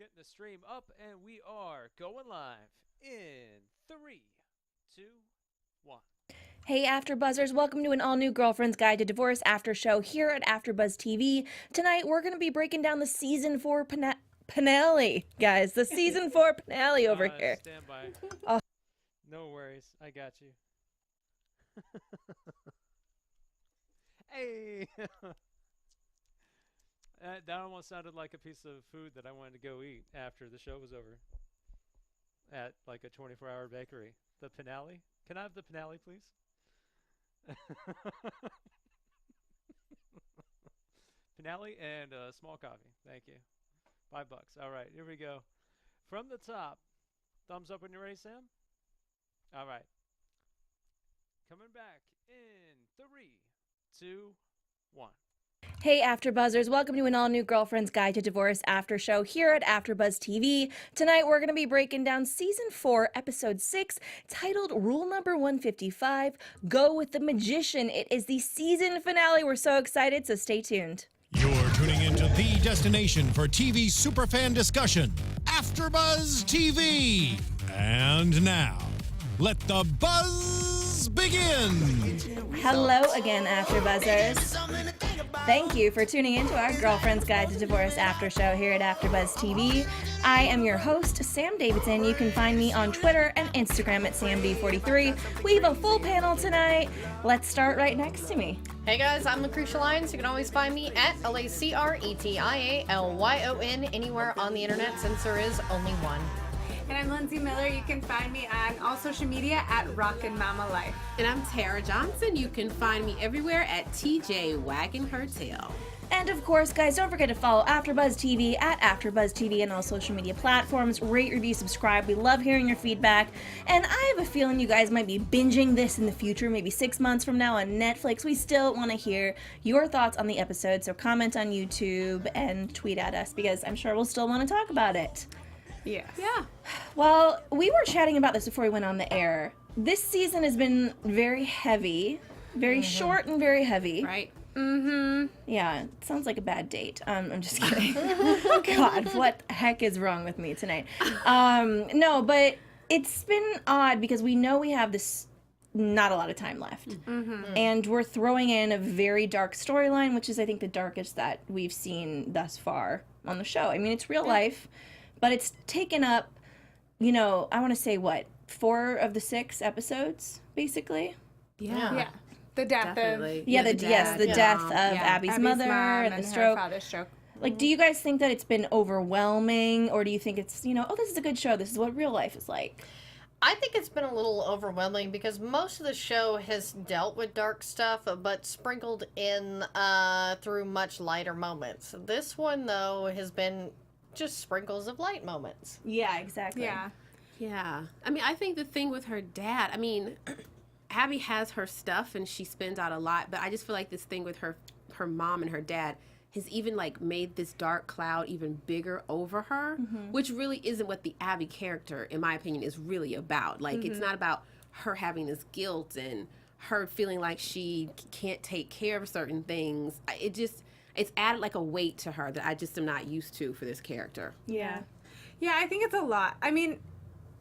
Getting the stream up, and we are going live in three, two, one. Hey AfterBuzzers, welcome to an all-new Girlfriend's Guide to Divorce after show here at AfterBuzz TV. Tonight we're going to be breaking down the season 4 finale, guys. The season 4 finale over here. Stand by. Oh. No worries, I got you. Hey! That almost sounded like a piece of food that I wanted to go eat after the show was over. At like a 24-hour bakery. The finale? Can I have the finale, please? Finale and a small coffee. Thank you. $5. All right, here we go. From the top. Thumbs up when you're ready, Sam? All right. Coming back in 3, 2, 1. Hey AfterBuzzers, welcome to an all-new Girlfriend's Guide to Divorce after show here at AfterBuzz TV. Tonight we're going to be breaking down season 4, episode 6, titled Rule Number 155, Go with the Magician. It is the season finale. We're so excited, so stay tuned. You're tuning into the destination for TV superfan discussion, AfterBuzz TV. And now, let the buzz begin. Hello again, AfterBuzzers. Thank you for tuning in to our Girlfriend's Guide to Divorce after show here at AfterBuzz TV. I am your host, Sam Davidson. You can find me on Twitter and Instagram at SamD43. We have a full panel tonight. Let's start right next to me. Hey guys, I'm Lucretia Lyons. You can always find me at LACRETIALYON anywhere on the internet since there is only one. And I'm Lindsey Miller. You can find me on all social media at Rockin' Mama Life. And I'm Tara Johnson. You can find me everywhere at TJ Wagging Her Tail. And of course, guys, don't forget to follow AfterBuzz TV at AfterBuzz TV on all social media platforms. Rate, review, subscribe. We love hearing your feedback. And I have a feeling you guys might be binging this in the future, maybe 6 months from now on Netflix. We still want to hear your thoughts on the episode, so comment on YouTube and tweet at us because I'm sure we'll still want to talk about it. Yes. Yeah. Well, we were chatting about this before we went on the air. This season has been very heavy, very short and very heavy. Right. Yeah, it sounds like a bad date. I'm just kidding. God, what the heck is wrong with me tonight? No, but it's been odd because we know we have this not a lot of time left. And we're throwing in a very dark storyline, which is, I think, the darkest that we've seen thus far on the show. I mean, it's real life, but it's taken up, you know, I want to say, what, 4 of the 6 episodes, basically? Yeah. Yeah. The death Definitely. of... Yeah, the death of Abby's mother mom and the her stroke. father's stroke. Like, do you guys think that it's been overwhelming, or do you think it's, you know, oh, this is a good show, this is what real life is like? I think it's been a little overwhelming because most of the show has dealt with dark stuff, but sprinkled in through much lighter moments. This one, though, has been just sprinkles of light moments. Yeah, exactly. Yeah. Yeah. I mean, I think the thing with her dad, I mean, Abby has her stuff and she spends out a lot, but I just feel like this thing with her mom and her dad has even like made this dark cloud even bigger over her, which really isn't what the Abby character, in my opinion, is really about. Like, it's not about her having this guilt and her feeling like she can't take care of certain things. It's added like a weight to her that I just am not used to for this character. Yeah. Yeah, I think it's a lot. I mean,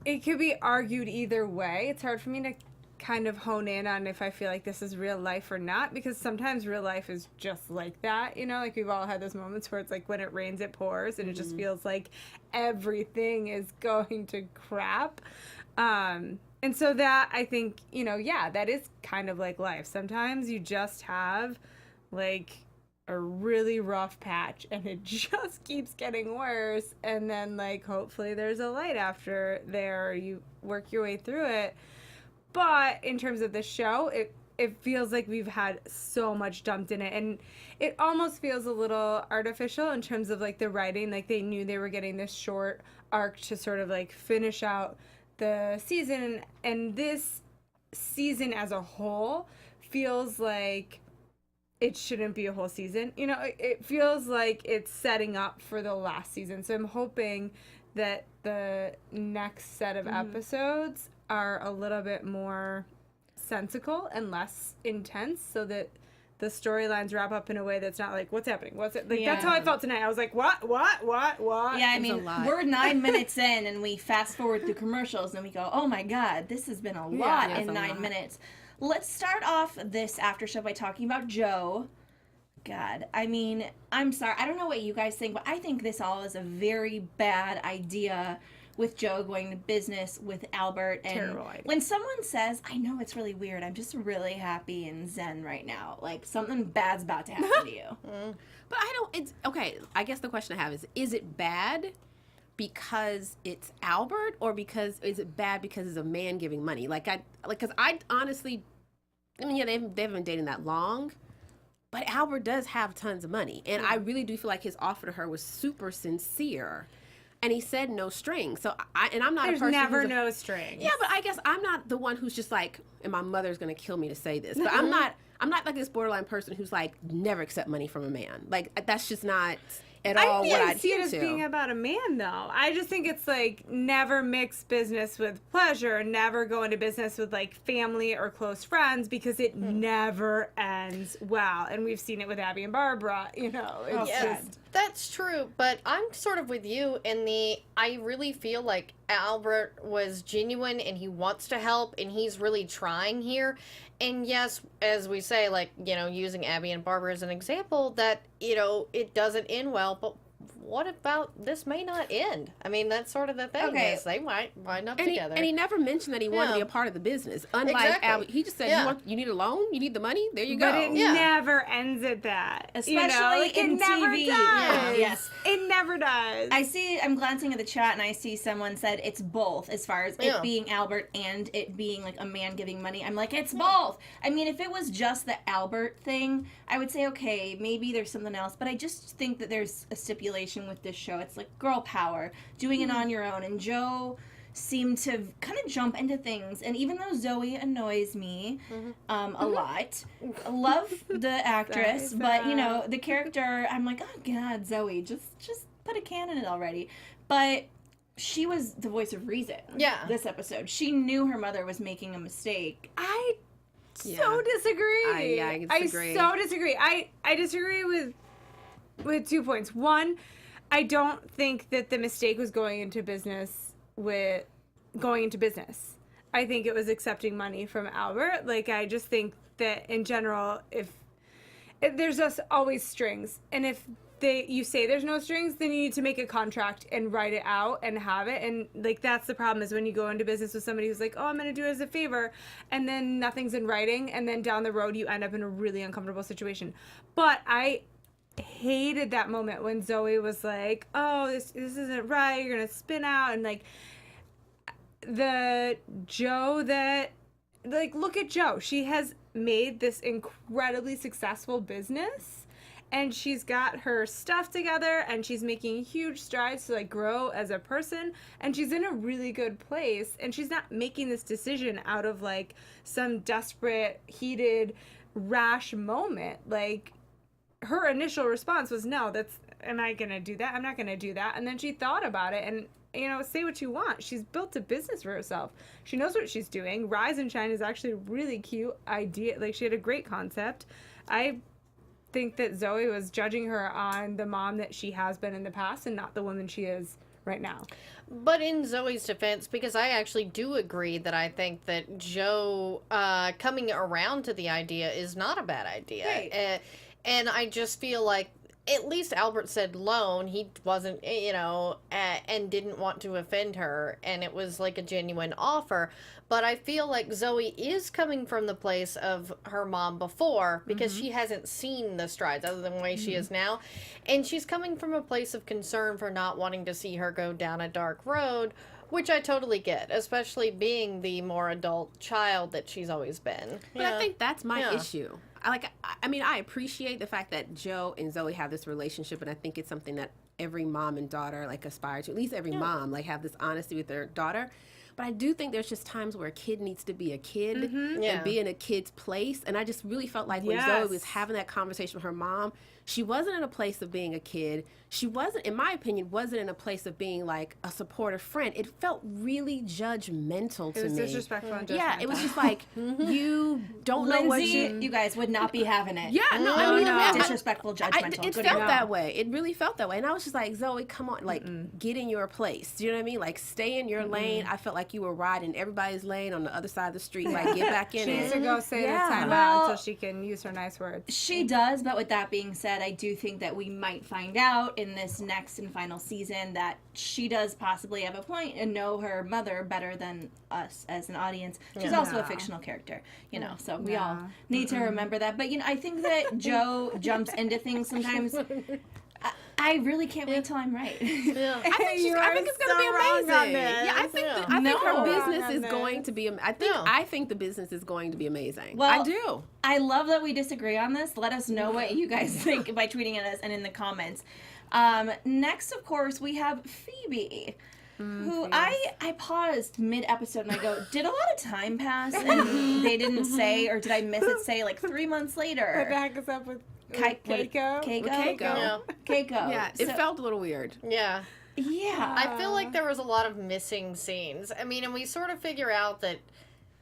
it could be argued either way. It's hard for me to kind of hone in on if I feel like this is real life or not, because sometimes real life is just like that, you know, like we've all had those moments where it's like when it rains it pours and it just feels like everything is going to crap. And so that, I think, you know, yeah, that is kind of like life. Sometimes you just have like a really rough patch and it just keeps getting worse, and then like hopefully there's a light after there, you work your way through it. But in terms of the show, it feels like we've had so much dumped in it, and it almost feels a little artificial in terms of like the writing. Like they knew they were getting this short arc to sort of like finish out the season, and this season as a whole feels like it shouldn't be a whole season. You know, it feels like it's setting up for the last season. So I'm hoping that the next set of episodes are a little bit more sensical and less intense, so that the storylines wrap up in a way that's not like, what's happening? What's it? Like, that's how I felt tonight. I was like, what? Yeah, I mean, we're 9 minutes in and we fast forward through commercials and we go, oh my God, this has been a lot in 9 minutes. Let's start off this after show by talking about Joe. God, I mean, I'm sorry. I don't know what you guys think, but I think this all is a very bad idea with Joe going to business with Albert. And terrible idea. When someone says, I know it's really weird, I'm just really happy and zen right now. Like, something bad's about to happen to you. But it's, okay, I guess the question I have is it bad because it's Albert, or is it bad because it's a man giving money? Because I honestly, I mean, yeah, they haven't been dating that long, but Albert does have tons of money. And I really do feel like his offer to her was super sincere. And he said no strings. So I'm not There's a person never no strings. Yeah, but I guess I'm not the one who's just like, and my mother's gonna kill me to say this, but I'm not like this borderline person who's like never accept money from a man. Like, that's just not at all what I see it as being about a man, though. I just think it's like never mix business with pleasure, never go into business with like family or close friends, because it never ends well. And we've seen it with Abby and Barbara, you know. It's just... That's true, but I'm sort of with you in I really feel like Albert was genuine and he wants to help and he's really trying here. And yes, as we say, like, you know, using Abby and Barbara as an example, that, you know, it doesn't end well, but what about this may not end? I mean, that's sort of the thing. Okay. Is they might wind up together. And he never mentioned that he wanted to be a part of the business. Unlike Abby, he just said, you need a loan? You need the money? There you go. But it never ends at that. Especially you know? Like, in it never TV. does. Yeah. Yes. It never does. I'm glancing at the chat and I see someone said it's both, as far as it being Albert and it being like a man giving money. I'm like, it's both. I mean, if it was just the Albert thing, I would say, okay, maybe there's something else. But I just think that there's a stipulation with this show. It's like girl power, doing it on your own. And Joe seemed to kind of jump into things. And even though Zoe annoys me a lot, I love the actress, but, you know, the character, I'm like, oh, God, Zoe, just put a can in it already. But she was the voice of reason this episode. She knew her mother was making a mistake. I so disagree. I disagree. I so disagree. I disagree with 2 points. One, I don't think that the mistake was going into business. I think it was accepting money from Albert. Like, I just think that in general, if there's just always strings, and if you say there's no strings, then you need to make a contract and write it out and have it. And like, that's the problem, is when you go into business with somebody who's like, oh, I'm going to do it as a favor, and then nothing's in writing, and then down the road you end up in a really uncomfortable situation. But I hated that moment when Zoe was like, oh, this isn't right, you're gonna spin out. And like, the Joe that, like, look at Joe, she has made this incredibly successful business and she's got her stuff together and she's making huge strides to like grow as a person, and she's in a really good place, and she's not making this decision out of like some desperate, heated, rash moment. Like, her initial response was, no, am I going to do that? I'm not going to do that. And then she thought about it, and, you know, say what you want. She's built a business for herself. She knows what she's doing. Rise and Shine is actually a really cute idea. Like, she had a great concept. I think that Zoe was judging her on the mom that she has been in the past and not the woman she is right now. But in Zoe's defense, because I actually do agree that I think that Joe coming around to the idea is not a bad idea. Right. And I just feel like, at least Albert said loan. He wasn't, you know, and didn't want to offend her. And it was like a genuine offer. But I feel like Zoe is coming from the place of her mom before, because she hasn't seen the strides other than the way she is now. And she's coming from a place of concern for not wanting to see her go down a dark road, which I totally get, especially being the more adult child that she's always been. But I think that's my issue. I mean, I appreciate the fact that Joe and Zoe have this relationship, and I think it's something that every mom and daughter, like, aspire to. At least every mom, like, have this honesty with their daughter. But I do think there's just times where a kid needs to be a kid and be in a kid's place. And I just really felt like when Zoe was having that conversation with her mom, She wasn't in a place of being a kid. She wasn't, in my opinion, wasn't in a place of being like a supportive friend. It felt really judgmental to It was me. disrespectful and judgmental. Yeah, it was just like, you don't know what Lindsay, you guys would not be having it. Yeah, no, I mean, no. Disrespectful, judgmental. it Good felt enough. that way. It really felt that way. And I was just like, Zoe, come on, like, get in your place. Do you know what I mean? Like, stay in your lane. I felt like you were riding everybody's lane on the other side of the street. Like, get back in She needs to it. go say Yeah. the time Well, out until she can use her nice words. She does, but with that being said, I do think that we might find out in this next and final season that she does possibly have a point and know her mother better than us as an audience. She's also a fictional character, you know, so we all need to remember that. But, you know, I think that Joe jumps into things sometimes. I really can't wait till I'm right. I think You I are think it's so going to be wrong amazing. on this. Yeah, I think Yeah. I think her No. business Wrong is on going this. to be. I think the business is going to be amazing. Well, I do. I love that we disagree on this. Let us know what you guys think by tweeting at us and in the comments. Next, of course, we have Phoebe. Who I paused mid-episode and I go, did a lot of time pass and they didn't say, or did I miss it say like 3 months later? What the heck is up with Keiko? Keiko? Keiko. Yeah. Keiko. Yeah, it So- felt a little weird. Yeah. Yeah. I feel like there was a lot of missing scenes. I mean, and we sort of figure out that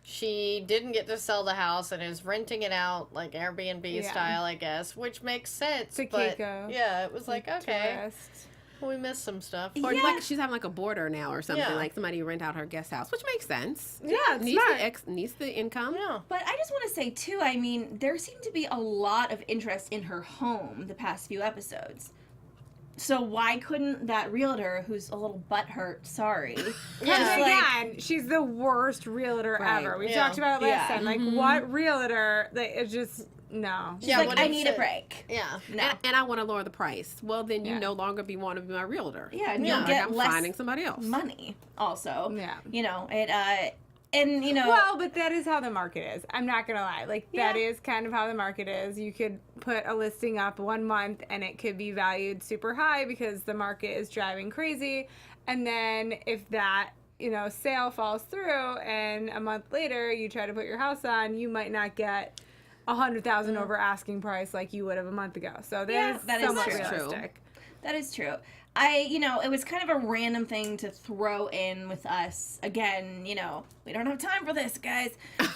she didn't get to sell the house and is renting it out like Airbnb Yeah. style, I guess, which makes sense. To but Keiko. yeah, it was like, okay, Tourist. we missed some stuff. Or Yeah. like she's having like a boarder now or something, Yeah. like somebody rent out her guest house, which makes sense. Yeah, it's needs smart. needs the income. Yeah. But I just want to say, too, I mean, there seemed to be a lot of interest in her home the past few episodes. So why couldn't that realtor, who's a little butthurt, sorry, Yeah. just like, Again, she's the worst realtor Right. ever. We Yeah. talked about it last Yeah. time. Like, what realtor? Like, it's just, no. she's Yeah, like, when I it's need a a- break. Yeah. No. And I want to lower the price. Well, then you Yeah. no longer want to be my realtor. Yeah, and Yeah. you'll Like, get I'm less finding somebody else. money also. Yeah. You know, it, and, you know, Well, but that is how the market is. I'm not going to lie. Like, that Yeah. is kind of how the market is. You could put a listing up 1 month and it could be valued super high because the market is driving crazy. And then if that, you know, sale falls through and a month later you try to put your house on, you might not get 100,000 over asking price like you would have a month ago. So Yeah, that is that is somewhat true. realistic. that is true. You know, it was kind of a random thing to throw in with us. Again, you know, we don't have time for this, guys.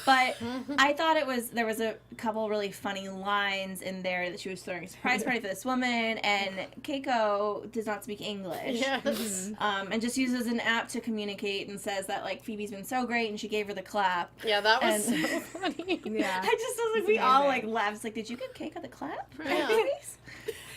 But I thought there was a couple really funny lines in there that she was throwing a surprise party for this woman, and Keiko does not speak English. Yes. And just uses an app to communicate and says that, like, Phoebe's been so great and she gave her the clap. Yeah, that was And- so funny. Yeah. I just was like, we all, like, amazing. laughed. It's like, did you give Keiko the clap? Yeah. Babies?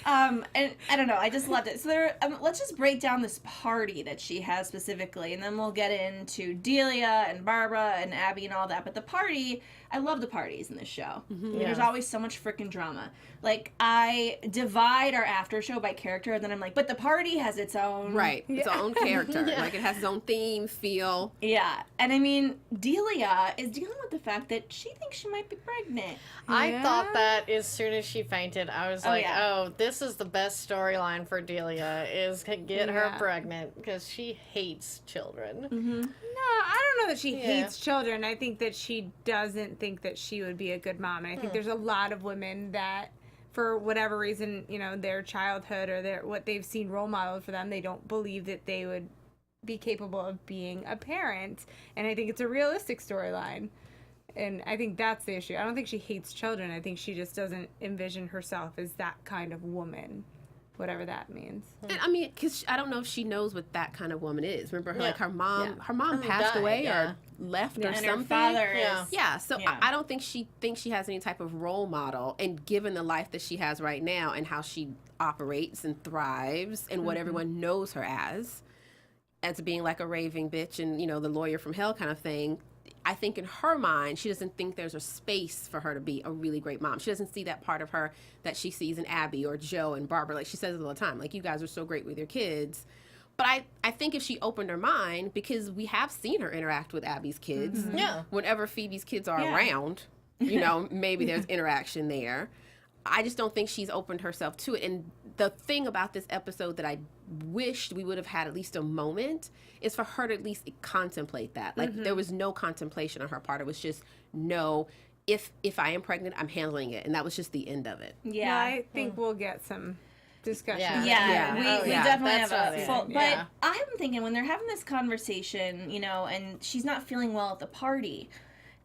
And I don't know, I just loved it. So let's just break down this party that she has specifically, and then we'll get into Delia and Barbara and Abby and all that. But the party, I love the parties in this show. There's always so much freaking drama. Like, I divide our after show by character, and then I'm like, but the party has its own. Right. Its own character. Like it has its own theme, feel. Yeah. And I mean, Delia is dealing with the fact that she thinks she might be pregnant. I thought that as soon as she fainted, I was like, yeah. oh, this is the best storyline for Delia, is to get her Yeah. pregnant, because she hates children. No, I don't know that she Yeah. hates children. I think that she doesn't think that she would be a good mom. And I think there's a lot of women that, for whatever reason, you know, their childhood or what they've seen role modeled for them, they don't believe that they would be capable of being a parent. And I think it's a realistic storyline. And I think that's the issue. I don't think she hates children. I think she just doesn't envision herself as that kind of woman, whatever that means. And I mean, because I don't know if she knows what that kind of woman is. Remember, her, Yeah. like her mom Oh, passed died, away yeah. or left or And something. her father Yeah. is. Yeah, so Yeah. I don't think she thinks she has any type of role model, and given the life that she has right now and how she operates and thrives and what everyone knows her as being like a raving bitch and, you know, the lawyer from hell kind of thing, I think in her mind, she doesn't think there's a space for her to be a really great mom. She doesn't see that part of her that she sees in Abby or Joe and Barbara. Like she says it all the time, like, you guys are so great with your kids. But I think if she opened her mind, because we have seen her interact with Abby's kids. Yeah. Whenever Phoebe's kids are Yeah. around, you know, maybe there's interaction there. I just don't think she's opened herself to it. And the thing about this episode that I wished we would have had at least a moment is for her to at least contemplate that. Like, there was no contemplation on her part. It was just, no, if I am pregnant, I'm handling it, and that was just the end of it. Yeah. No, I think we'll get some discussion. Yeah. Yeah, Yeah. we Yeah. definitely That's have what a it full. is. But Yeah. I'm thinking when they're having this conversation, you know, and she's not feeling well at the party,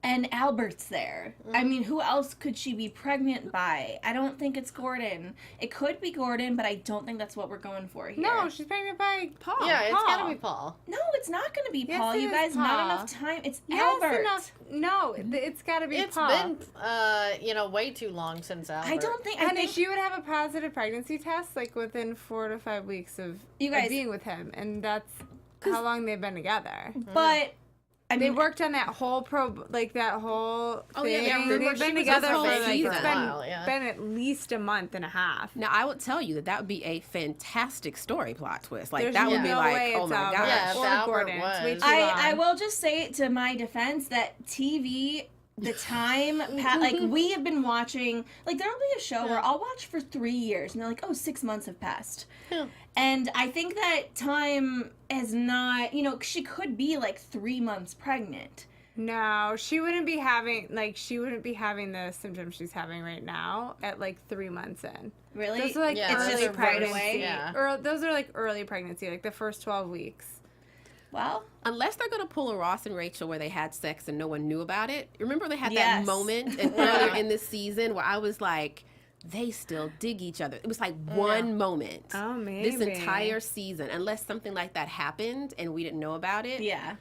and Albert's there. I mean, who else could she be pregnant by? I don't think it's Gordon. It could be Gordon, but I don't think that's what we're going for here. No, she's pregnant by Paul. Yeah, it's Paul. gotta be Paul. No, it's not going to be Yes, Paul. it You is guys, not Paul. enough time. It's Yes, Albert. enough. No, it's got to be It's Paul. been, way too long since Albert. I don't think. I And think she would have a positive pregnancy test like within 4 to 5 weeks of being with him, and that's how long they've been together. but I They mean, worked on that whole that whole Oh, thing. yeah, remember They've she been was together this for whole like season. it's While, yeah. been at least a month and a half. Now, I would tell you that would be a fantastic story plot twist. Like, There's that would be no like, way oh it's my Albert gosh. Yeah, if or Albert Gordon. It's way was. too long. I will just say to my defense that TV, the time, like we have been watching, like there'll be a show where I'll watch for 3 years and they're like, oh, 6 months have passed. Yeah. And I think that time has not, you know, she could be like 3 months pregnant. No, she wouldn't be having the symptoms she's having right now at like 3 months in. Really? Those are like Yeah, it's early just right pregnancy. away. Yeah. Or those are like early pregnancy, like the first 12 weeks. Well, Unless they're going to pull a Ross and Rachel where they had sex and no one knew about it. Remember they had Yes. that moment earlier in this season where I was like, they still dig each other. It was like one moment. Oh, This maybe. entire season. Unless something like that happened and we didn't know about it. yeah.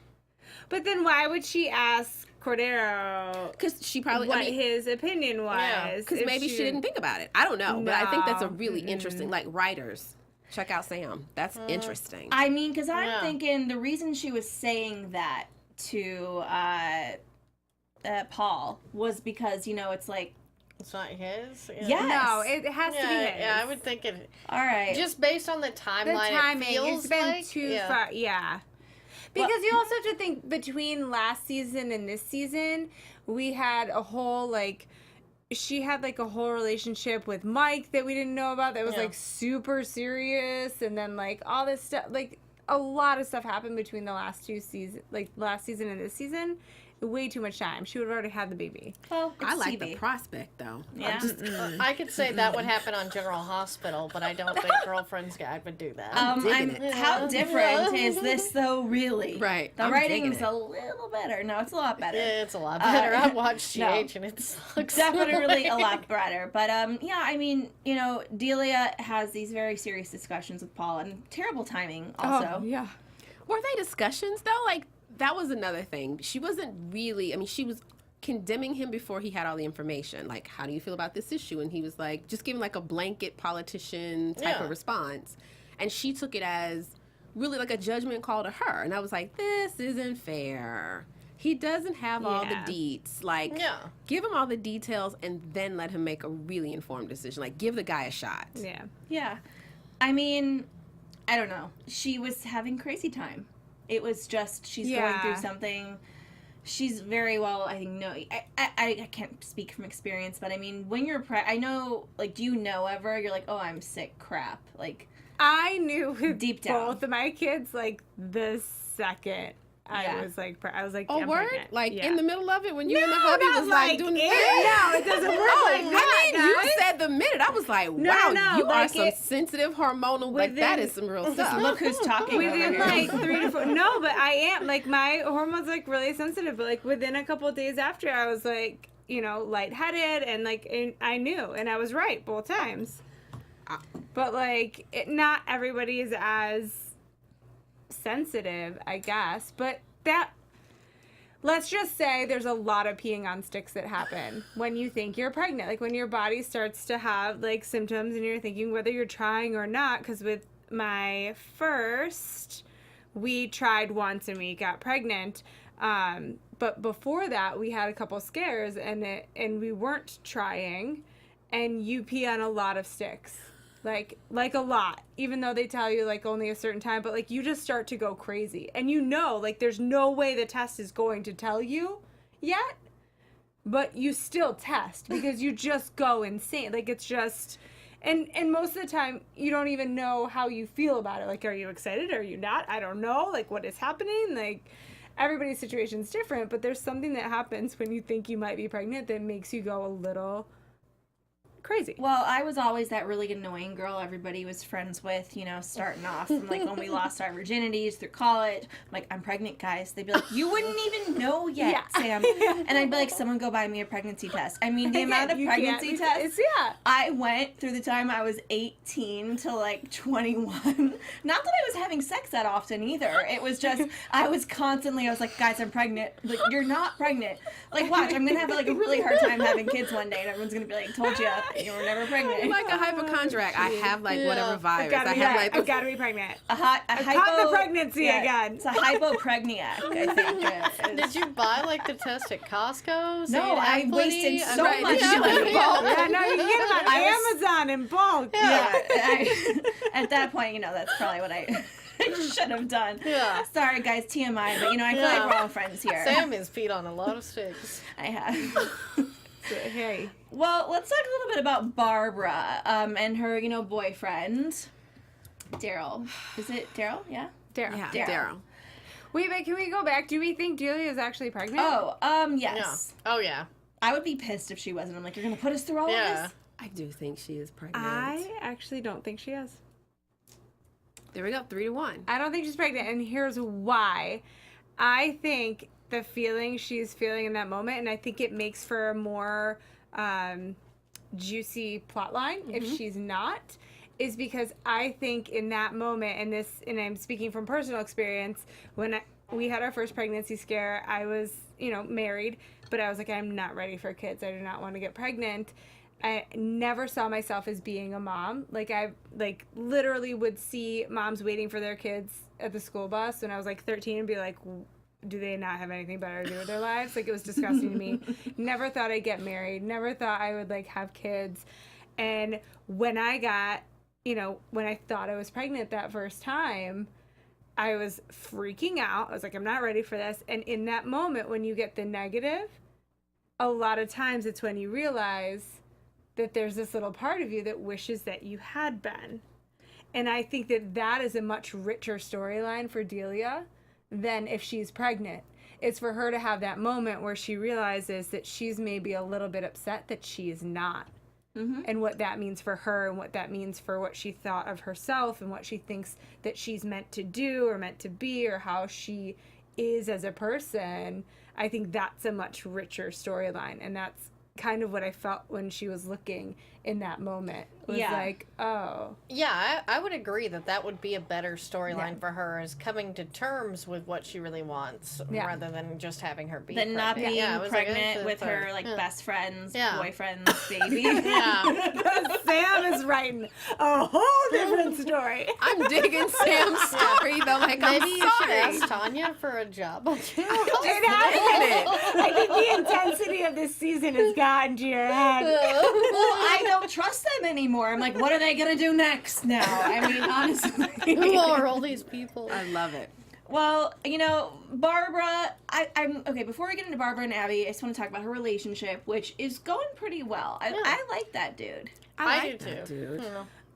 But then why would she ask Cordero Because she probably, what I mean, his opinion was? because if maybe she didn't think about it. I don't know. But I think that's a really interesting, like writers. Check out Sam. That's interesting. I mean, because I'm Yeah. thinking the reason she was saying that to Paul was because, you know, it's like, It's not his? Yes. No, it has to be his. Yeah, I would think it. all right. Just based on the The timeline, timing, it feels it's been like, too yeah. far. Yeah. Because you also have to think between last season and this season, we had a whole, like, she had, like, a whole relationship with Mike that we didn't know about that was, Yeah. like, super serious. And then, like, all this stuff, like, a lot of stuff happened between the last two seasons, like, last season and this season. Way too much time. She would have already had the baby. well, it's I like TV. the prospect, though. Yeah. I could say that would happen on General Hospital, but I don't think Girlfriend's Guide would do that. digging it. How different is this, though, really? Right. The I'm writing's digging it. a little better. No, it's a lot better. Yeah, it's a lot better. I watched GH no. and it sucks. Definitely a lot better. But, yeah, I mean, you know, Delia has these very serious discussions with Paul, and terrible timing also. Oh, yeah. Were they discussions, though? Like, that was another thing. She wasn't really, I mean, she was condemning him before he had all the information. Like, how do you feel about this issue? And he was like, just giving like a blanket politician type Yeah. of response. And she took it as really like a judgment call to her. And I was like, this isn't fair. He doesn't have all the Yeah. deets. Like, Yeah. give him all the details and then let him make a really informed decision. Like, give the guy a shot. Yeah. Yeah. I mean, I don't know. She was having crazy time. It was just, she's going Yeah. through something. She's very well, I think, no, I can't speak from experience, but I mean, when you're, I know, like, do you know ever, you're like, oh, I'm sick, crap. Like, I knew with Deep down. both of my kids, like, the second Yeah. I was like, Oh, I'm word? pregnant. Like, Yeah. in the middle of it when you and the No, hubby not was like doing the thing? No, it doesn't work Oh, like that. I mean, you guys. said the minute. I was like, No, wow, no, you are like some it- sensitive hormonal, like, that within- is some real stuff. look who's talking over Within here. like 3 to 4, no, but I am like my hormones like really sensitive. But like within a couple of days after, I was like, you know, lightheaded and like and I knew, and I was right both times. But like, not everybody is as sensitive, I guess. But that. Let's just say there's a lot of peeing on sticks that happen when you think you're pregnant. Like when your body starts to have like symptoms and you're thinking whether you're trying or not. Because with my first, we tried once and we got pregnant. But before that, we had a couple scares and we weren't trying. And you pee on a lot of sticks. Like a lot, even though they tell you like only a certain time, but like you just start to go crazy and you know, like there's no way the test is going to tell you yet, but you still test because you just go insane. Like it's just, and most of the time you don't even know how you feel about it. Like, are you excited? Are you not? I don't know. Like what is happening? Like, everybody's situation's different, but there's something that happens when you think you might be pregnant that makes you go a little crazy. Well, I was always that really annoying girl everybody was friends with, you know, starting off. And, like, when we lost our virginities through college, I'm like, I'm pregnant, guys. They'd be like, you wouldn't even know yet, Sam. And I'd be like, someone go buy me a pregnancy test. I mean, the amount of pregnancy tests I went through the time I was 18 to, like, 21. Not that I was having sex that often either. It was just, I was like, guys, I'm pregnant. Like, you're not pregnant. Like, watch, I'm going to have, like, a really hard time having kids one day. And everyone's going to be like, told you. You were never pregnant. Like a hypochondriac. I have like whatever virus. I've got to be pregnant. Caught the pregnancy again. It's a hypopregniac, I think. Did you buy like the test at Costco? So no, I wasted so much money. Yeah, no, you get them on Amazon in bulk. Yeah. At that point, you know, that's probably what I should have done. Yeah. Sorry, guys, TMI, but you know, I feel like we're all friends here. Sam has peed on a lot of sticks. I have. Hey. Well, let's talk a little bit about Barbara and her, you know, boyfriend, Daryl. Is it Daryl? Yeah? Daryl. Yeah, Daryl. Wait, but can we go back? Do we think Delia is actually pregnant? Oh, yes. Yeah. Oh, yeah. I would be pissed if she wasn't. I'm like, you're going to put us through all of this? I do think she is pregnant. I actually don't think she is. There we go, 3-1. I don't think she's pregnant, and here's why. I think the feeling she's feeling in that moment, and I think it makes for a more juicy plot line if she's not, is because I think in that moment, and I'm speaking from personal experience, when we had our first pregnancy scare, I was, you know, married, but I was like, I'm not ready for kids. I do not want to get pregnant. I never saw myself as being a mom. Like, I literally would see moms waiting for their kids at the school bus when I was like 13 and be like, do they not have anything better to do with their lives? Like, it was disgusting to me. Never thought I'd get married. Never thought I would, like, have kids. And when I got, you know, when I thought I was pregnant that first time, I was freaking out. I was like, I'm not ready for this. And in that moment, when you get the negative, a lot of times it's when you realize that there's this little part of you that wishes that you had been. And I think that that is a much richer storyline for Delia than if she's pregnant. It's for her to have that moment where she realizes that she's maybe a little bit upset that she is not. And what that means for her, and what that means for what she thought of herself, and what she thinks that she's meant to do or meant to be, or how she is as a person. I think that's a much richer storyline, and that's kind of what I felt when she was looking in that moment. It was like, oh. Yeah, I would agree that would be a better storyline for her, is coming to terms with what she really wants, rather than just having her be pregnant. Not being pregnant with her, like, best friend's boyfriend's baby. Sam is writing a whole different story. I'm digging Sam's story, though. Like, maybe you should sorry. ask Tanya for a job. It happened. I think the intensity of this season has gotten to your head. Well, I don't trust them anymore. I'm like, what are they going to do next now? I mean, honestly. Who are all these people? I love it. Well, you know, Barbara, I'm okay, before we get into Barbara and Abby, I just want to talk about her relationship, which is going pretty well. I like that dude. I do too. Dude.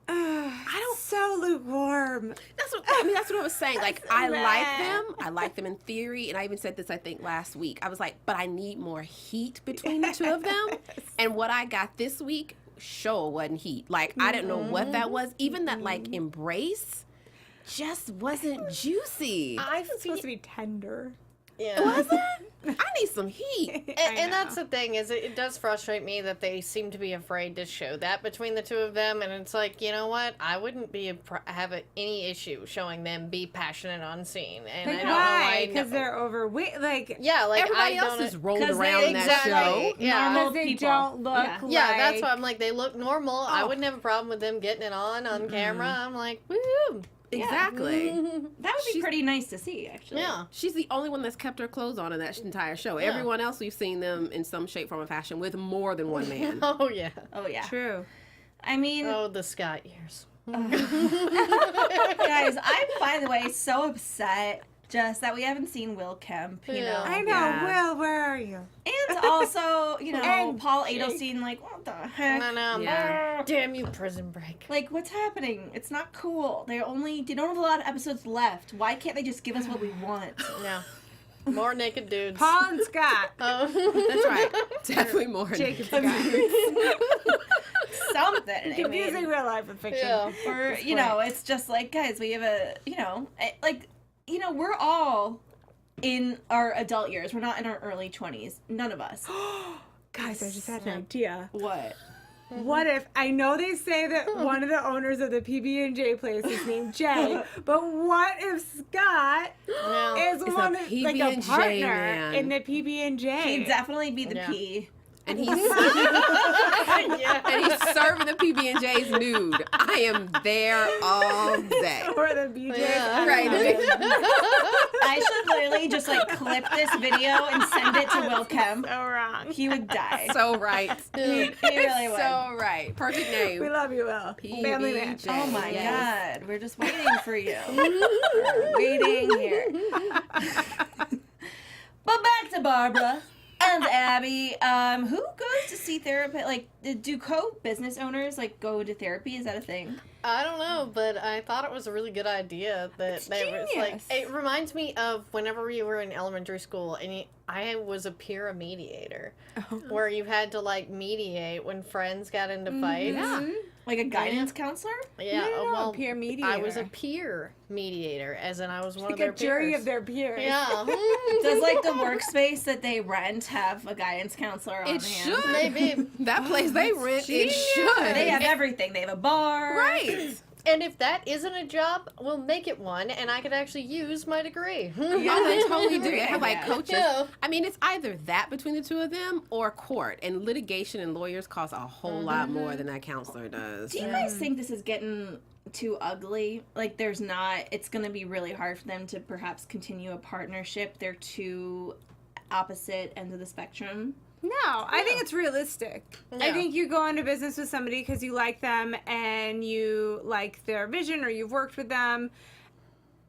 I don't so lukewarm. That's what I was saying. Like, I like them. I like them in theory, and I even said this, I think, last week. I was like, but I need more heat between the two of them. And what I got this week sure wasn't heat. Like, I didn't know what that was. Even that, like, embrace just wasn't juicy. It's supposed to be tender. Yeah. Was it? I need some heat. And that's the thing, is it does frustrate me that they seem to be afraid to show that between the two of them. And it's like, you know what? I wouldn't have any issue showing them be passionate on scene. And like, I don't know why? Because they're overweight. Like, yeah, like everybody else is rolled around that show. Yeah. Normal they people. don't look like... Yeah, that's why I'm like, they look normal. I wouldn't have a problem with them getting it on camera. I'm like, woo. Exactly. That would be pretty nice to see, actually. Yeah. She's the only one that's kept her clothes on in that entire show. Yeah. Everyone else, we've seen them in some shape, form, or fashion with more than one man. Oh, yeah. Oh, yeah. True. I mean... Oh, the Scott years. Guys, I'm, by the way, so upset just that we haven't seen Will Kemp, you know. I know. Will, where are you? And also, you know, And Paul Adelstein, like, what the heck? No. Yeah. Damn you, Prison Break. Like, what's happening? It's not cool. They don't have a lot of episodes left. Why can't they just give us what we want? No. More naked dudes. Paul and Scott. Oh. That's right. Definitely more. Jacob naked. Scott. Something. I Confusing mean. real life with fiction. Yeah. Or, you know, it's just like, guys, we have we're all in our adult years. We're not in our early 20s. None of us. Guys, I just had an idea. What? What if, I know they say that one of the owners of the PB&J place is named Jay, but what if Scott is one of, like, a PB&J partner man. in the PB&J? He'd definitely be the Yeah. P. And he's Yeah. and he's serving the PB&J's nude. I am there all day. Or the BJ. Yeah. Right. I should literally just, like, clip this video and send it to Will Kemp. So wrong. He would die. So right. He really would. So right. Perfect name. We love you, Will. Family man. PB&J. Oh my Yes. God, we're just waiting for you. We're waiting here. But back to Barbara and Abby. Who goes to see therapy? Like, do co-business owners, like, go to therapy? Is that a thing? I don't know, but I thought it was a really good idea that It's they was like. genius. It reminds me of whenever we were in elementary school, and I was a peer mediator, where you had to like mediate when friends got into fights. Yeah. Like a guidance counselor? Yeah, No, well, peer mediator. I was a peer mediator, as in I was one like of their a jury peers. of their peers. Yeah, Does, like, the workspace that they rent have a guidance counselor on It hand? should. maybe. That place they rent, it should. They have everything. They have a bar. Right. And if that isn't a job, we'll make it one, and I could actually use my degree. Oh, they totally do. They have like Yeah. coaches. Yeah. I mean, it's either that between the two of them or court. And litigation and lawyers cost a whole lot more than that counselor does. Do you guys think this is getting too ugly? Like, it's going to be really hard for them to perhaps continue a partnership. They're two opposite ends of the spectrum. No, I think it's realistic. I Yeah. think you go into business with somebody because you like them and you like their vision or you've worked with them.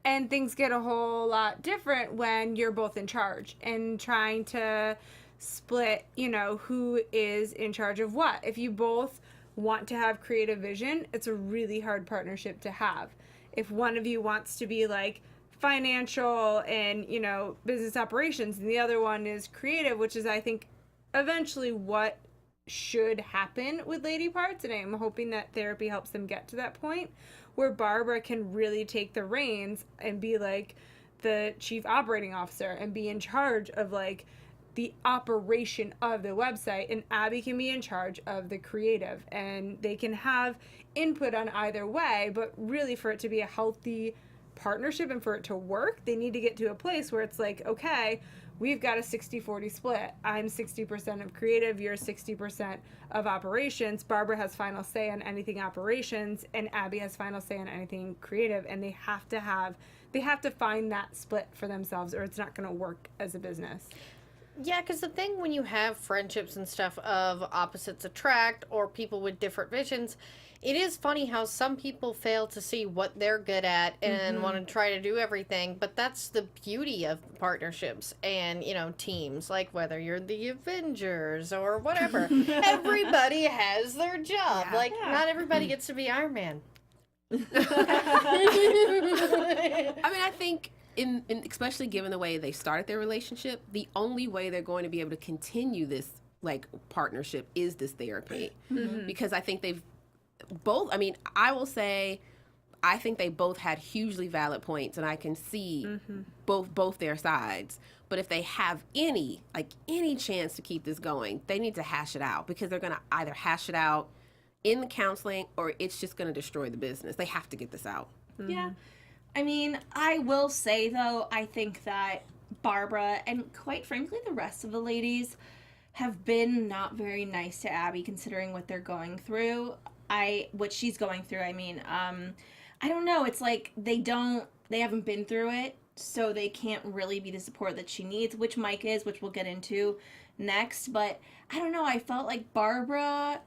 And things get a whole lot different when you're both in charge and trying to split, who is in charge of what. If you both want to have creative vision, it's a really hard partnership to have. If one of you wants to be like financial and, business operations and the other one is creative, which is, I think, eventually what should happen with Lady Parts, and I'm hoping that therapy helps them get to that point where Barbara can really take the reins and be like the chief operating officer and be in charge of like the operation of the website, and Abby can be in charge of the creative, and they can have input on either way, but really for it to be a healthy partnership and for it to work, they need to get to a place where it's like, okay, we've got a 60-40 split. I'm 60% of creative, you're 60% of operations. Barbara has final say on anything operations, and Abby has final say on anything creative, and they have to find that split for themselves, or it's not going to work as a business. Yeah, because the thing when you have friendships and stuff of opposites attract or people with different visions, it is funny how some people fail to see what they're good at and want to try to do everything, but that's the beauty of partnerships and, teams, like whether you're the Avengers or whatever. Everybody has their job. Yeah. Not everybody gets to be Iron Man. I mean, I think in especially given the way they started their relationship, the only way they're going to be able to continue this like partnership is this therapy. Because I think they've both, I mean, I will say I think they both had hugely valid points, and I can see both their sides. But if they have any chance to keep this going, they need to hash it out, because they're going to either hash it out in the counseling or it's just going to destroy the business. They have to get this out. Yeah. I mean, I will say, though, I think that Barbara and, quite frankly, the rest of the ladies have been not very nice to Abby, considering what they're going through. What she's going through, I mean, I don't know. It's like they haven't been through it, so they can't really be the support that she needs, which Mike is, which we'll get into next. But I don't know. I felt like Barbara,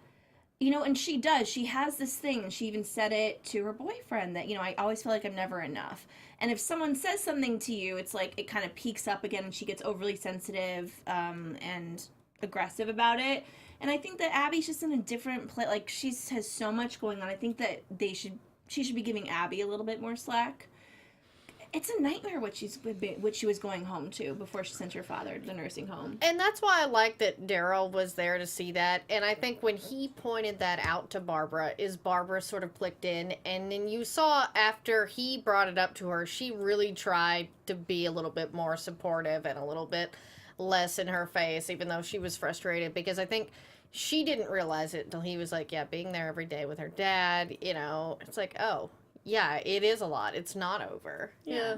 and she has this thing, and she even said it to her boyfriend that, I always feel like I'm never enough. And if someone says something to you, it's like it kind of peaks up again, and she gets overly sensitive and aggressive about it. And I think that Abby's just in a different place. Like, she has so much going on. I think that she should be giving Abby a little bit more slack. it's a nightmare what she was going home to before she sent her father to the nursing home. And that's why I like that Daryl was there to see that. And I think when he pointed that out to Barbara, Barbara sort of clicked in. And then you saw after he brought it up to her, she really tried to be a little bit more supportive and a little bit less in her face, even though she was frustrated. Because I think she didn't realize it until he was like, yeah, being there every day with her dad, you know, it's like, oh, yeah, it is a lot. It's not over. Yeah.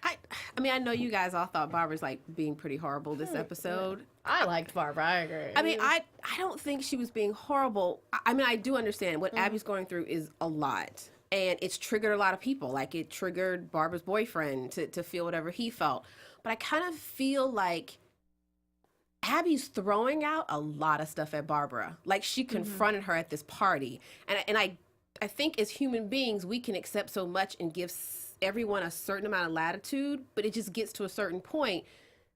I mean, I know you guys all thought Barbara's like being pretty horrible this episode. I liked Barbara. I agree. I mean, I don't think she was being horrible. I mean, I do understand what Abby's going through is a lot. And it's triggered a lot of people. Like, it triggered Barbara's boyfriend to feel whatever he felt. But I kind of feel like Abby's throwing out a lot of stuff at Barbara. Like, she confronted her at this party. And I think as human beings, we can accept so much and give everyone a certain amount of latitude, but it just gets to a certain point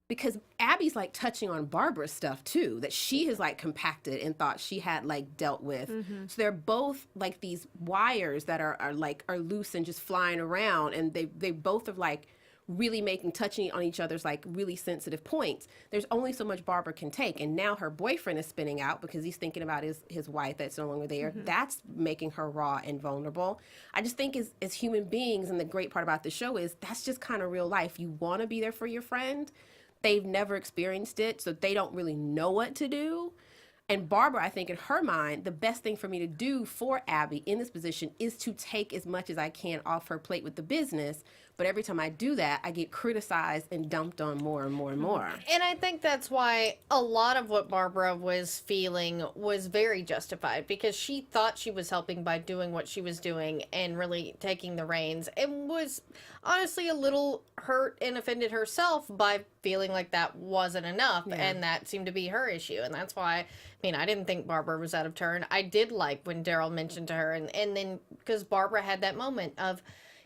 because Abby's like touching on Barbara's stuff too, that she has like compacted and thought she had like dealt with. So they're both like these wires that are loose and just flying around, and they both are like really touching on each other's like really sensitive points. There's only so much Barbara can take, and now her boyfriend is spinning out because he's thinking about his wife that's no longer there. That's making her raw and vulnerable. I just think as human beings, and the great part about the show is that's just kind of real life. You want to be there for your friend. They've never experienced it, so they don't really know what to do. And Barbara, I think in her mind, the best thing for me to do for Abby in this position is to take as much as I can off her plate with the business. But every time I do that, I get criticized and dumped on more and more and more. And I think that's why a lot of what Barbara was feeling was very justified, because she thought she was helping by doing what she was doing and really taking the reins, and was honestly a little hurt and offended herself by feeling like that wasn't enough. Yeah. And that seemed to be her issue. And that's why, I mean, I didn't think Barbara was out of turn. I did like when Daryl mentioned to her, and then because Barbara had that moment of,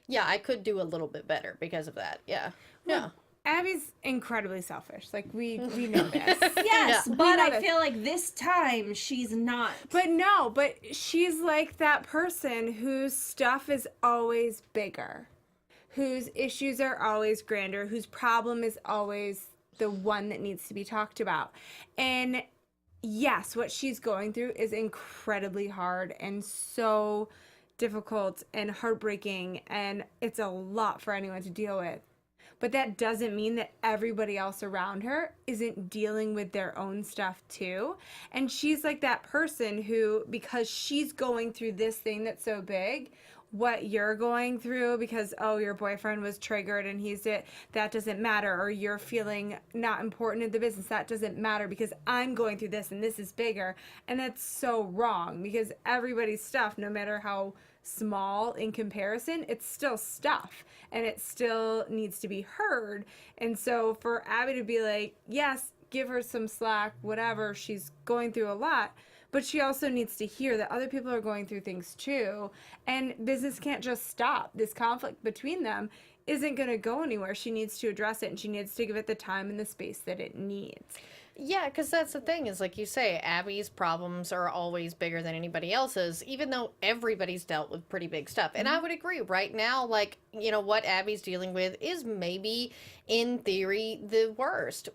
yeah, I could do a little bit better because of that. Yeah. Yeah. Abby's incredibly selfish. Like, we know this. Yes, but I feel like this time she's not. But she's like that person whose stuff is always bigger, whose issues are always grander, whose problem is always the one that needs to be talked about. And yes, what she's going through is incredibly hard and so difficult and heartbreaking, and it's a lot for anyone to deal with. But that doesn't mean that everybody else around her isn't dealing with their own stuff too. And she's like that person who, because she's going through this thing that's so big, what you're going through because, oh, your boyfriend was triggered and that doesn't matter, or you're feeling not important in the business, that doesn't matter because I'm going through this and this is bigger. And that's so wrong, because everybody's stuff, no matter how small in comparison, it's still stuff and it still needs to be heard. And so for Abby to be like, yes, give her some slack, whatever, she's going through a lot, but she also needs to hear that other people are going through things too, and business can't just stop. This conflict between them isn't going to go anywhere. She needs to address it, and she needs to give it the time and the space that it needs. Yeah, because that's the thing, is like you say, Abby's problems are always bigger than anybody else's, even though everybody's dealt with pretty big stuff. And I would agree, right now, like, you know, what Abby's dealing with is maybe, in theory, the worst.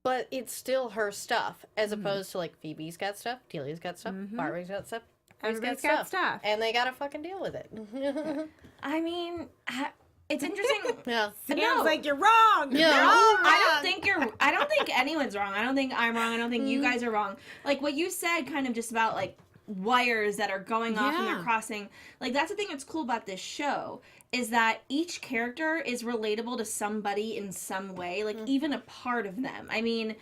But it's still her stuff, as opposed to, like, Phoebe's got stuff, Delia's got stuff, Barbara's got stuff, everybody's got stuff. And they gotta fucking deal with it. I mean, it's interesting. Yeah. Sam's like, you're wrong. Yeah. You're all wrong. I don't think anyone's wrong. I don't think I'm wrong. I don't think you guys are wrong. Like what you said, kind of just about like wires that are going off and they're crossing. Like that's the thing that's cool about this show, is that each character is relatable to somebody in some way, like even a part of them. I mean,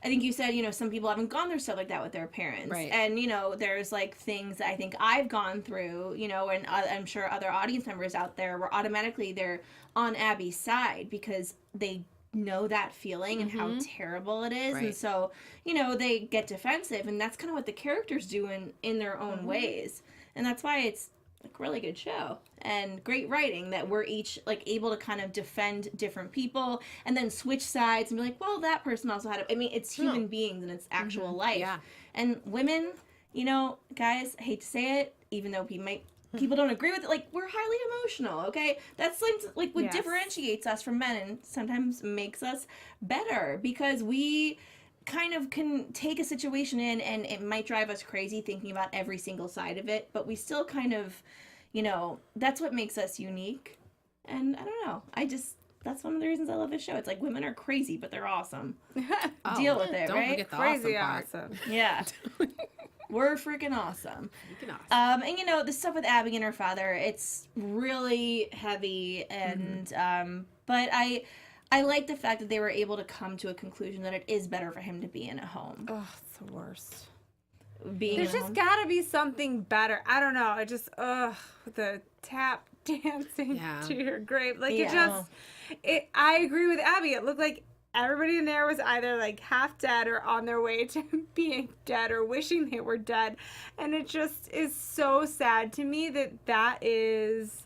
I think you said, you know, some people haven't gone through stuff like that with their parents. Right. And, you know, there's like things that I think I've gone through, you know, and I'm sure other audience members out there where automatically they're on Abby's side because they know that feeling and how terrible it is. Right. And so, you know, they get defensive, and that's kind of what the characters do in their own ways. And that's why it's like a really good show and great writing that we're each like able to kind of defend different people and then switch sides and be like, well, that person also had I mean, it's human beings and it's actual life. Yeah. And women, you know, guys, I hate to say it, even though we might people don't agree with it. Like, we're highly emotional, okay? That's like what Yes. differentiates us from men and sometimes makes us better, because we kind of can take a situation in and it might drive us crazy thinking about every single side of it, but we still kind of, that's what makes us unique. And I don't know. That's one of the reasons I love this show. It's like, women are crazy, but they're awesome. Deal with it, don't right? forget the Crazy awesome part. awesome. Yeah. We're freaking awesome. Freaking awesome. And the stuff with Abby and her father, it's really heavy, and but I like the fact that they were able to come to a conclusion that it is better for him to be in a home. Oh, it's the worst. Being There's in a just home. gotta be something better. I don't know. I just the tap dancing Yeah. to your grave. Like Yeah. I agree with Abby. It looked like everybody in there was either like half dead or on their way to being dead or wishing they were dead. And it just is so sad to me that is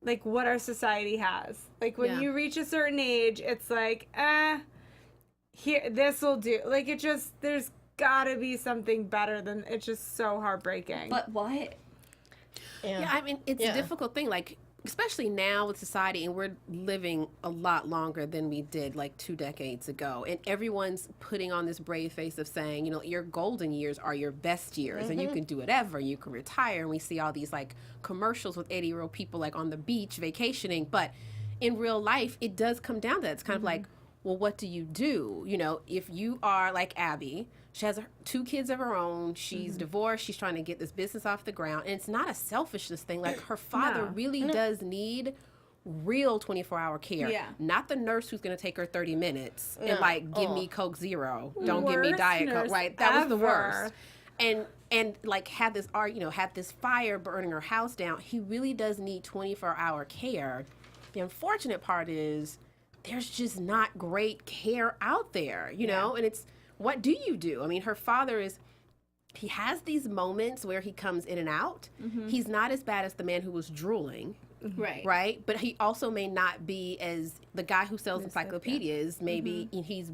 like what our society has. Like when Yeah. you reach a certain age, it's like, here, this'll do. Like there's gotta be something better than, it's just so heartbreaking. But what? Yeah, I mean, it's a difficult thing, like, especially now with society, and we're living a lot longer than we did like 2 decades ago. And everyone's putting on this brave face of saying, your golden years are your best years and you can do whatever, you can retire. And we see all these like commercials with 80-year-old people like on the beach vacationing. But in real life, it does come down to that. It's kind of like, well, what do you do? If you are like Abby, she has 2 kids of her own. She's divorced. She's trying to get this business off the ground. And it's not a selfishness thing. Like, her father really does need real 24-hour care. Yeah. Not the nurse who's going to take her 30 minutes and, like, give me Coke Zero. Don't give me Worst Diet Coke. nurse Right? That was the ever. worst. And like, had this fire burning her house down. He really does need 24-hour care. The unfortunate part is there's just not great care out there, know? And it's, what do you do? I mean, her father he has these moments where he comes in and out. He's not as bad as the man who was drooling. Right? But he also may not be as the guy who sells encyclopedias. Maybe he's,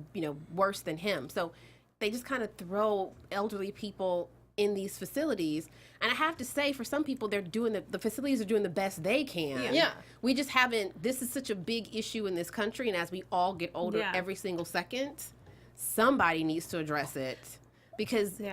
worse than him. So they just kind of throw elderly people in these facilities. And I have to say, for some people, they're doing the facilities are doing the best they can. Yeah. We just haven't, this is such a big issue in this country. And as we all get older every single second, somebody needs to address it, because there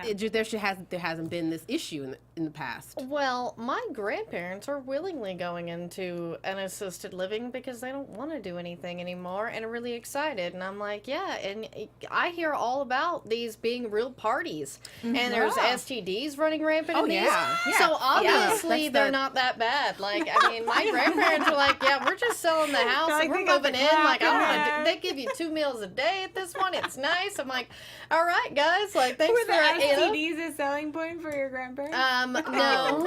hasn't been this issue in the past. Well, my grandparents are willingly going into an assisted living because they don't want to do anything anymore and are really excited. And I'm like, yeah, and I hear all about these being real parties. And there's STDs running rampant in these. Yeah. So obviously That's they're not that bad. Like, I mean, my grandparents are like, yeah, we're just selling the house Like, and we're they got moving the in. Like, I want crap, to. They give you 2 meals a day at this one. It's nice. I'm like, all right, guys. Like, thanks Were for the you know. STDs a selling point for your grandparents? No.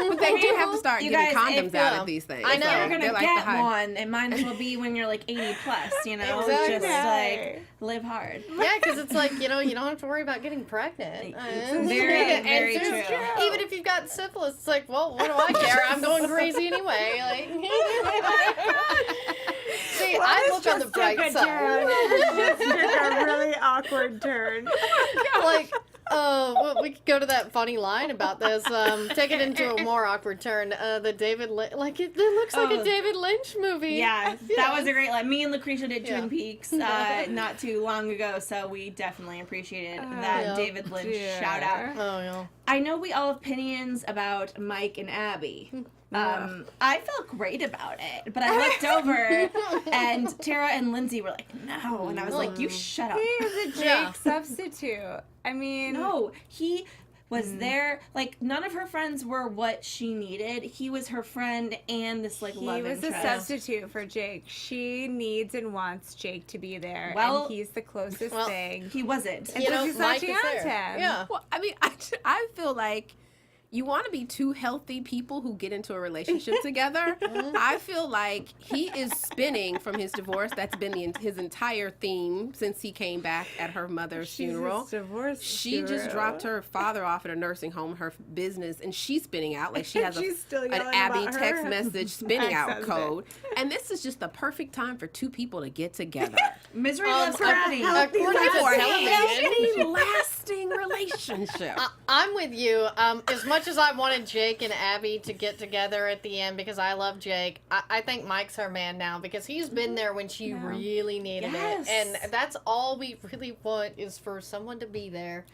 But they do have to start You getting guys, condoms if, out of these things. I know. If They're you're gonna They're like get the high- one, it might as well be when you're like 80 plus, Exactly. just like live hard. Yeah, because it's like, you don't have to worry about getting pregnant. Very, very And true. Even if you've got syphilis, it's like, well, what do I care? I'm going crazy anyway. Like, see, I look on the bright side. Just took a really awkward turn. Like, we could go to that funny line about this. Take it into a more awkward turn. The David Lynch, it looks like a David Lynch movie. Yeah, that was a great line. Me and Lucretia did Yeah. Twin Peaks not too long ago, so we definitely appreciated that yeah. David Lynch dear. shout out. Oh, yeah. I know we all have opinions about Mike and Abby. I felt great about it, but I looked over and Tara and Lindsay were like, no. And I was like, you shut up. He is a Jake Yeah. substitute. I mean, No, he was there. Like, none of her friends were what she needed. He was her friend and this, like, he love was a interest. substitute for Jake. She needs and wants Jake to be there, Well- and he's the closest Well, thing. He wasn't. And You so know, she's Mike latching is on to there. him. Yeah. Well, I mean, I feel like you want to be 2 healthy people who get into a relationship together. I feel like he is spinning from his divorce. That's been his entire theme since he came back at her mother's She's funeral. his divorce She just guru. dropped her father off at a nursing home, her business, and she's spinning out like she has She's still an yelling Abby about text her message spinning out ex-husband. code. And this is just the perfect time for 2 people to get together. Misery loves company. According to For a CNN, healthy, lasting relationship. I'm with you. As much much as I wanted Jake and Abby to get together at the end because I love Jake, I think Mike's her man now because he's been there when she really needed it. And that's all we really want is for someone to be there.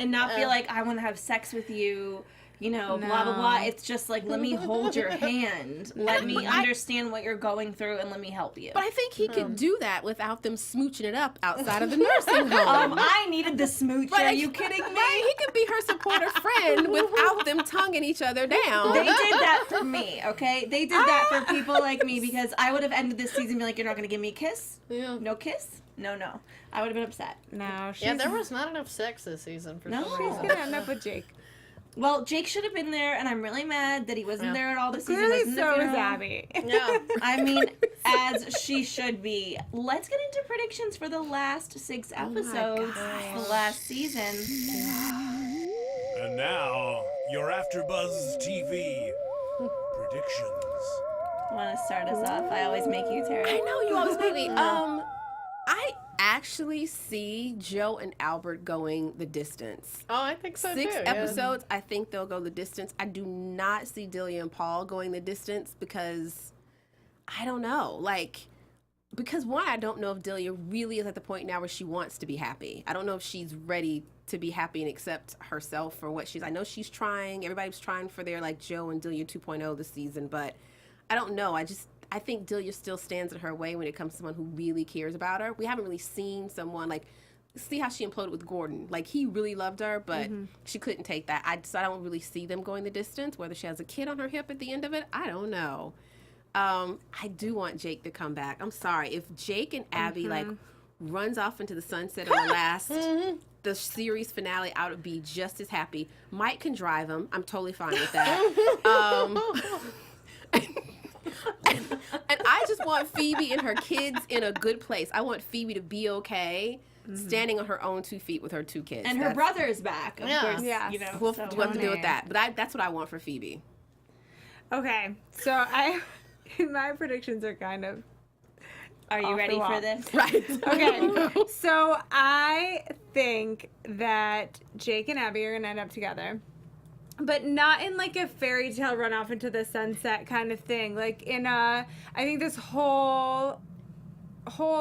And not feel like, I want to have sex with you, you know, blah, blah, blah. It's just like, let me hold your hand. Let me understand what you're going through and let me help you. But I think he could do that without them smooching it up outside of the nursing home. I needed the smooch. Are you kidding me? Right? He could be her supportive friend without them tonguing each other down. They did that for me, okay? They did that for people like me because I would have ended this season and be like, you're not going to give me a kiss? Yeah. No kiss? No. I would have been upset. No, Yeah, there was not enough sex this season for some She's reason. gonna end up with Jake. Well, Jake should have been there, and I'm really mad that he wasn't there at all this season. Clearly, Wasn't the so is funeral. Abby. Yeah. I mean, as she should be. Let's get into predictions for the last 6 episodes of the last season. And now, your AfterBuzz TV predictions. Want to start us off? I always make you, Tara. I know you always make me. I actually see Joe and Albert going the distance. Oh, I think so 6 too. episodes, I think they'll go the distance. I do not see Delia and Paul going the distance because I don't know. Because one, I don't know if Delia really is at the point now where she wants to be happy. I don't know if she's ready to be happy and accept herself for what she's. I know she's trying. Everybody's trying for their Joe and Delia 2.0 this season, but I don't know. I think Delia still stands in her way when it comes to someone who really cares about her. We haven't really seen someone see how she imploded with Gordon. He really loved her, but she couldn't take that. I don't really see them going the distance. Whether she has a kid on her hip at the end of it, I don't know. I do want Jake to come back. I'm sorry. If Jake and Abby runs off into the sunset on the last, the series finale, I would be just as happy. Mike can drive him. I'm totally fine with that. And I just want Phoebe and her kids in a good place. I want Phoebe to be okay, standing on her own 2 feet with her 2 kids. And her brother is back, of course. Yes. You know, We'll have to deal with that. But that's what I want for Phoebe. Okay, so my predictions are kind of. Are you ready for this? Right. Okay, so I think that Jake and Abby are gonna end up together. But not in a fairy tale run off into the sunset kind of thing. I think this whole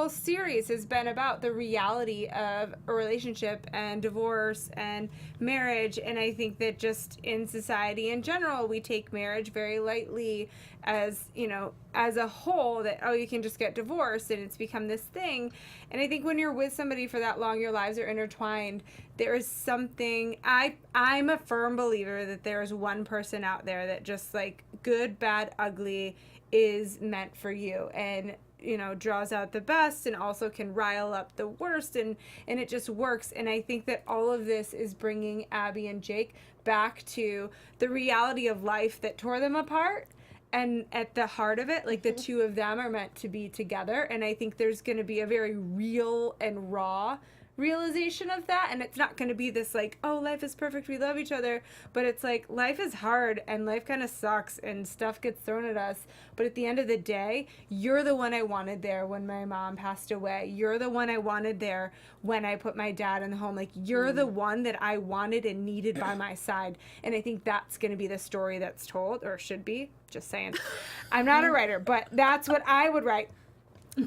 series has been about the reality of a relationship and divorce and marriage. And I think that just in society in general, we take marriage very lightly as a whole, that, oh, you can just get divorced and it's become this thing. And I think when you're with somebody for that long, your lives are intertwined. There is something, I'm a firm believer that there is one person out there that just good, bad, ugly is meant for you. And draws out the best and also can rile up the worst, and it just works. And I think that all of this is bringing Abby and Jake back to the reality of life that tore them apart. And at the heart of it, the two of them are meant to be together. And I think there's going to be a very real and raw realization of that. And it's not going to be this oh, life is perfect, we love each other, but it's life is hard and life kind of sucks and stuff gets thrown at us. But at the end of the day, you're the one I wanted there when my mom passed away. You're the one I wanted there when I put my dad in the home. You're the one that I wanted and needed by my side. And I think that's going to be the story that's told, or should be. Just saying. I'm not a writer, but that's what I would write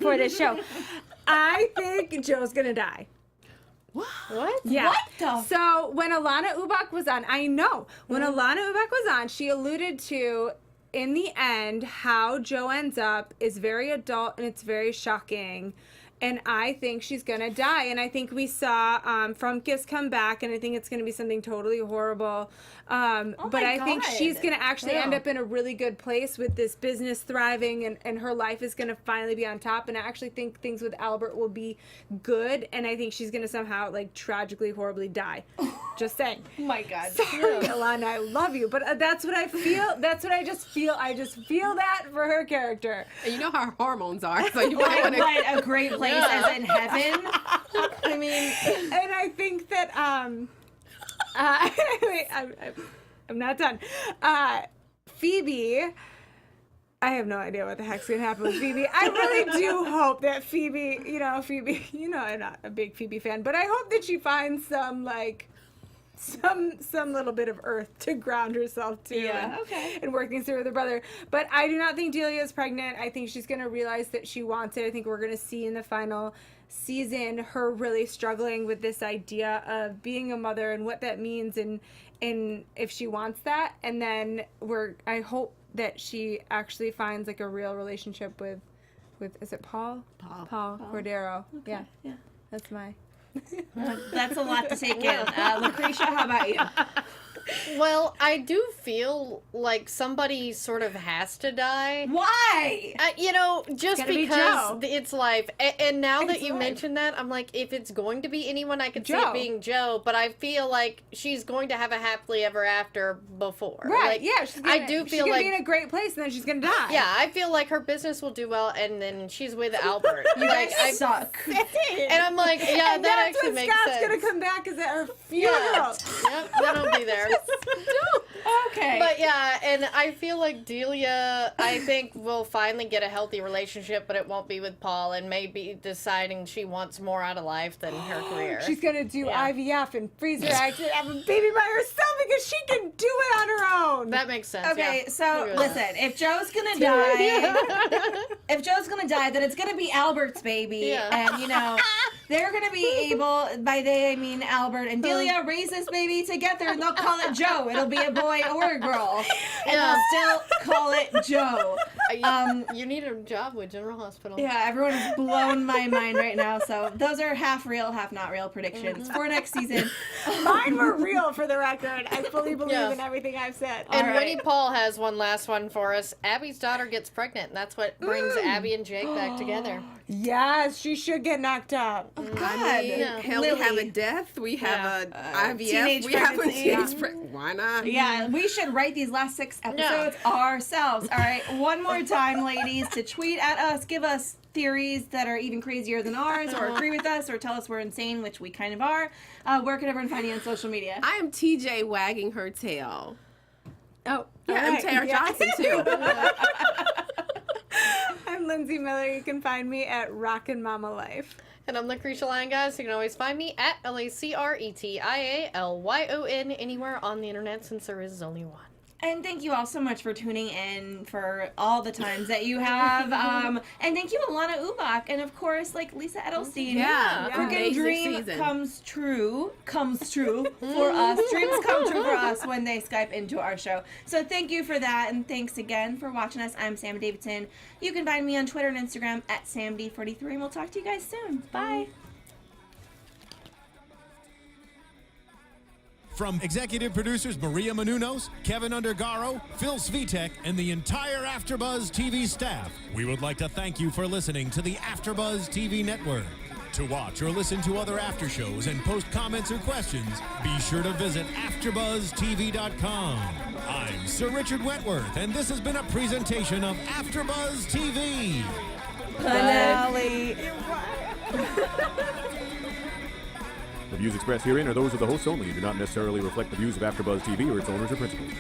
for this show. I think Joe's going to die. What? Yeah. What the? So when Alana Ubach was on, when Alana Ubach was on, she alluded to, in the end, how Joe ends up is very adult and it's very shocking. And I think she's going to die. And I think we saw Frumkis come back, and I think it's going to be something totally horrible. But I think she's going to actually end up in a really good place with this business thriving, and her life is going to finally be on top. And I actually think things with Albert will be good. And I think she's going to somehow, tragically, horribly die. Just saying. Oh my God. Sorry, Alana, I love you. But that's what I feel. That's what I just feel. I just feel that for her character. And you know how her hormones are, so you might want to. What a great place, as in heaven. I mean, and I think that wait, I'm not done. Phoebe, I have no idea what the heck's gonna happen with Phoebe. I really do hope that Phoebe, I'm not a big Phoebe fan, but I hope that she finds some little bit of earth to ground herself to. Yeah, okay. And working through with her brother. But I do not think Delia is pregnant. I think she's going to realize that she wants it. I think we're going to see in the final season her really struggling with this idea of being a mother and what that means and if she wants that. And then I hope that she actually finds like a real relationship with is it Paul? Paul Cordero. Okay. Yeah. That's my. That's a lot to take in. Lucretia, how about you? Well, I do feel like somebody sort of has to die. Why? Just gotta be because Joe. it's life. And now that It's you life. mentioned that, I'm like, if it's going to be anyone, I could see Joe. it being Joe. But I feel like she's going to have a happily ever after before. Right, Like, yeah. she's gonna like be in a great place and then she's going to die. Yeah, I feel like her business will do well, and then she's with Albert. You guys suck. And I'm like, yeah, And that that's actually when makes Scott's sense. going to come back is at her funeral. Yep, then I'll be there. Okay. But yeah, and I feel like Delia, I think, will finally get a healthy relationship, but it won't be with Paul, and maybe deciding she wants more out of life than her career. She's going to do Yeah. IVF and freeze her eggs and have a baby by herself because she can do it on her own. That makes sense. Okay, yeah. so Agree with listen, that. if Joe's gonna die, then it's gonna be Albert's baby, Yeah. and they're gonna be able. By they, I mean Albert and Delia raise this baby together, and they'll call it Joe. It'll be a boy or a girl, and Yeah. they'll still call it Joe. You need a job with General Hospital. Yeah, everyone has blown my mind right now. So those are half real, half not real predictions for next season. Mine were real for the record. I fully believe Yeah. in everything I've said. And All Winnie right. Paul has one last one for us. Abby's daughter gets pregnant, and that's what brings Abby and Jake back together. Yes, she should get knocked up. God, I mean, Yeah. hell, we have a Lily. death. We have a IVF. teenage We have a pregnancy. teenage pregnancy. Why not? Yeah, we should write these last 6 episodes ourselves. All right, one more time, ladies, to tweet at us, give us theories that are even crazier than ours, or agree with us, or tell us we're insane, which we kind of are. Where can everyone find you on social media? I am TJ wagging her tail. Oh, Yeah, all I'm right. Tara Yeah. Johnson too. I'm Lindsey Miller. You can find me at Rockin' Mama Life. And I'm Lucretia Lyon, guys. You can always find me at LACRETIALYON anywhere on the internet, since there is only one. And thank you all so much for tuning in for all the times that you have. And thank you, Alana Ubach, and of course, like Lisa Edelstein. Yeah, Freaking amazing dream season. comes true for us. Dreams come true for us when they Skype into our show. So thank you for that, and thanks again for watching us. I'm Sam Davidson. You can find me on Twitter and Instagram at SamD43, and we'll talk to you guys soon. Bye. From executive producers Maria Menounos, Kevin Undergaro, Phil Svitek, and the entire AfterBuzz TV staff, we would like to thank you for listening to the AfterBuzz TV network. To watch or listen to other after shows and post comments or questions, be sure to visit AfterBuzzTV.com. I'm Sir Richard Wentworth, and this has been a presentation of AfterBuzz TV. Finale. The views expressed herein are those of the hosts only and do not necessarily reflect the views of AfterBuzz TV or its owners or principals.